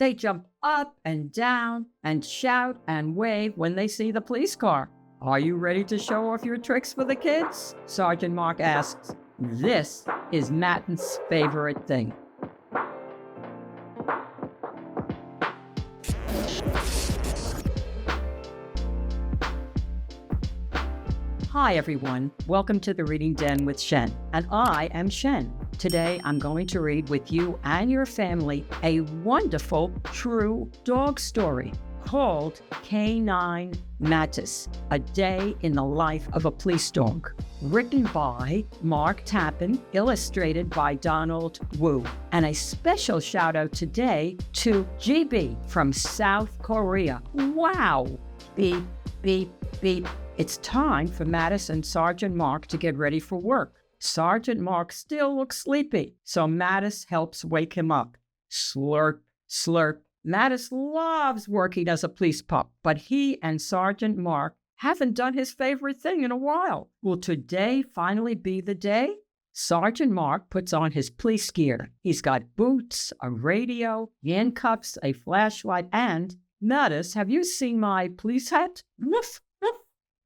They jump up and down and shout and wave when they see the police car. Are you ready to show off your tricks for the kids? Sergeant Mark asks. This is Mattis's favorite thing. Hi everyone, welcome to the Reading Den with Shen, and I am Shen. Today I'm going to read with you and your family a wonderful true dog story called K9 Mattis, A Day in the Life of a Police Dog. Written by Mark Tappan, illustrated by Donald Wu. And a special shout out today to GB from South Korea. Wow! Beep, beep, beep. It's time for Mattis and Sergeant Mark to get ready for work. Sergeant Mark still looks sleepy, so Mattis helps wake him up. Slurp, slurp. Mattis loves working as a police pup, but he and Sergeant Mark haven't done his favorite thing in a while. Will today finally be the day? Sergeant Mark puts on his police gear. He's got boots, a radio, handcuffs, a flashlight, and, Mattis, have you seen my police hat? Woof, woof.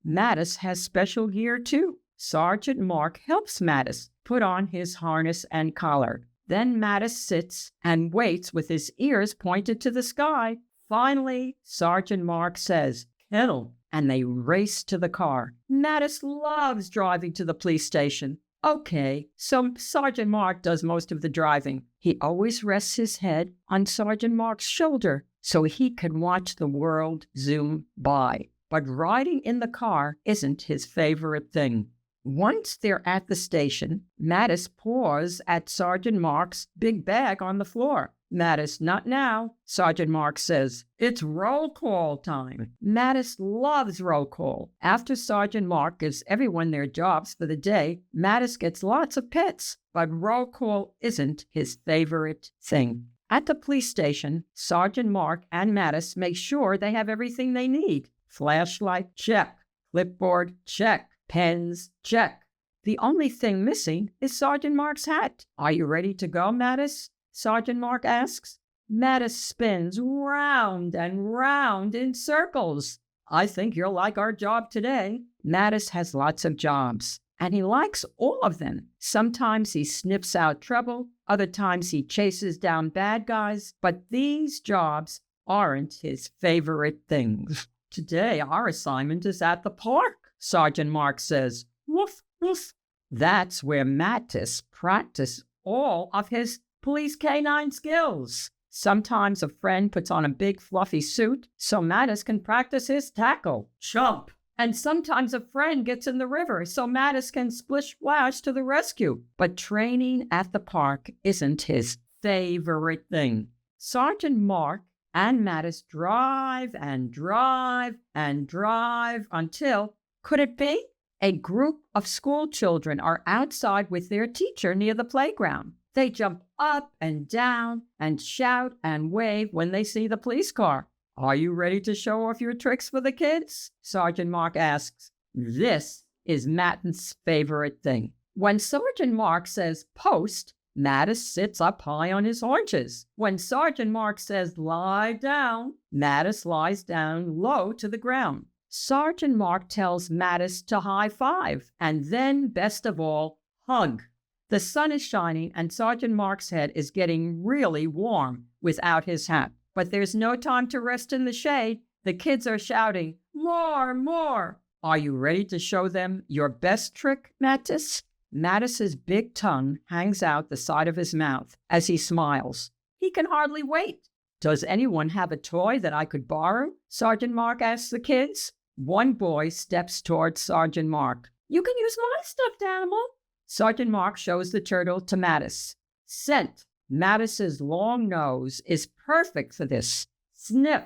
Mattis has special gear too. Sergeant Mark helps Mattis put on his harness and collar. Then Mattis sits and waits with his ears pointed to the sky. Finally, Sergeant Mark says, "Kennel," and they race to the car. Mattis loves driving to the police station. Okay, so Sergeant Mark does most of the driving. He always rests his head on Sergeant Mark's shoulder so he can watch the world zoom by. But riding in the car isn't his favorite thing. Once they're at the station, Mattis paws at Sergeant Mark's big bag on the floor. Mattis, not now, Sergeant Mark says. It's roll call time. Mattis loves roll call. After Sergeant Mark gives everyone their jobs for the day, Mattis gets lots of pets, but roll call isn't his favorite thing. At the police station, Sergeant Mark and Mattis make sure they have everything they need. Flashlight, check. Clipboard, check. Pens, check. The only thing missing is Sergeant Mark's hat. Are you ready to go, Mattis? Sergeant Mark asks. Mattis spins round and round in circles. I think you'll like our job today. Mattis has lots of jobs, and he likes all of them. Sometimes he sniffs out trouble, other times he chases down bad guys, but these jobs aren't his favorite things. Today, our assignment is at the park, Sergeant Mark says. Woof, woof. That's where Mattis practices all of his police K9 skills. Sometimes a friend puts on a big fluffy suit so Mattis can practice his tackle, jump. And sometimes a friend gets in the river so Mattis can splish splash to the rescue. But training at the park isn't his favorite thing. Sergeant Mark and Mattis drive and drive and drive until, could it be? A group of school children are outside with their teacher near the playground. They jump up and down and shout and wave when they see the police car. Are you ready to show off your tricks for the kids? Sergeant Mark asks. This is Mattis's favorite thing. When Sergeant Mark says post, Mattis sits up high on his haunches. When Sergeant Mark says lie down, Mattis lies down low to the ground. Sergeant Mark tells Mattis to high five, and then, best of all, hug. The sun is shining, and Sergeant Mark's head is getting really warm without his hat. But there's no time to rest in the shade. The kids are shouting, more, more. Are you ready to show them your best trick, Mattis? Mattis's big tongue hangs out the side of his mouth as he smiles. He can hardly wait. Does anyone have a toy that I could borrow? Sergeant Mark asks the kids. One boy steps towards Sergeant Mark. You can use my stuffed animal. Sergeant Mark shows the turtle to Mattis. Scent. Mattis's long nose is perfect for this. Sniff,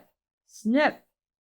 sniff,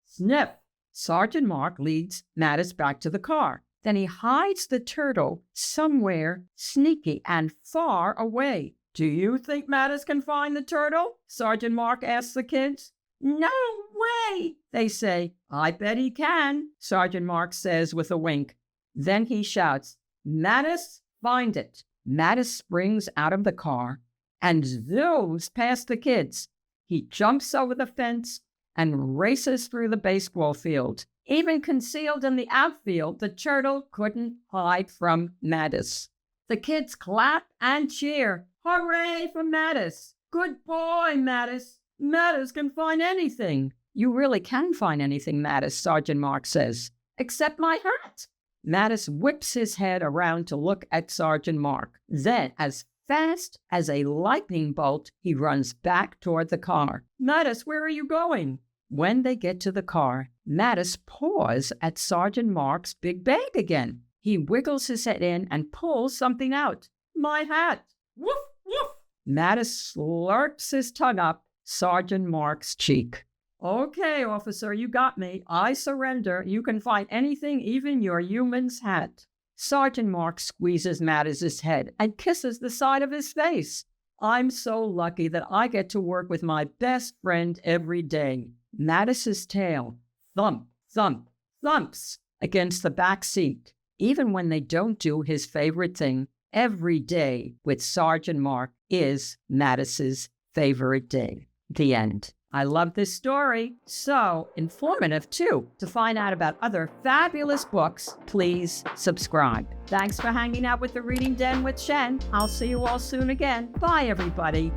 sniff. Sergeant Mark leads Mattis back to the car. Then he hides the turtle somewhere sneaky and far away. Do you think Mattis can find the turtle? Sergeant Mark asks the kids. No way, they say. I bet he can, Sergeant Mark says with a wink. Then he shouts, Mattis, find it. Mattis springs out of the car and zooms past the kids. He jumps over the fence and races through the baseball field. Even concealed in the outfield, the turtle couldn't hide from Mattis. The kids clap and cheer. Hooray for Mattis! Good boy, Mattis! Mattis can find anything. You really can find anything, Mattis, Sergeant Mark says. Except my hat. Mattis whips his head around to look at Sergeant Mark. Then, as fast as a lightning bolt, he runs back toward the car. Mattis, where are you going? When they get to the car, Mattis paws at Sergeant Mark's big bag again. He wiggles his head in and pulls something out. My hat! Woof, woof! Mattis slurps his tongue up Sergeant Mark's cheek. Okay, officer, you got me. I surrender. You can find anything, even your human's hat. Sergeant Mark squeezes Mattis's head and kisses the side of his face. I'm so lucky that I get to work with my best friend every day. Mattis's tail thump, thump, thumps against the back seat. Even when they don't do his favorite thing, every day with Sergeant Mark is Mattis's favorite day. The end. I love this story. So informative, too. To find out about other fabulous books, please subscribe. Thanks for hanging out with the Reading Den with Shen. I'll see you all soon again. Bye, everybody.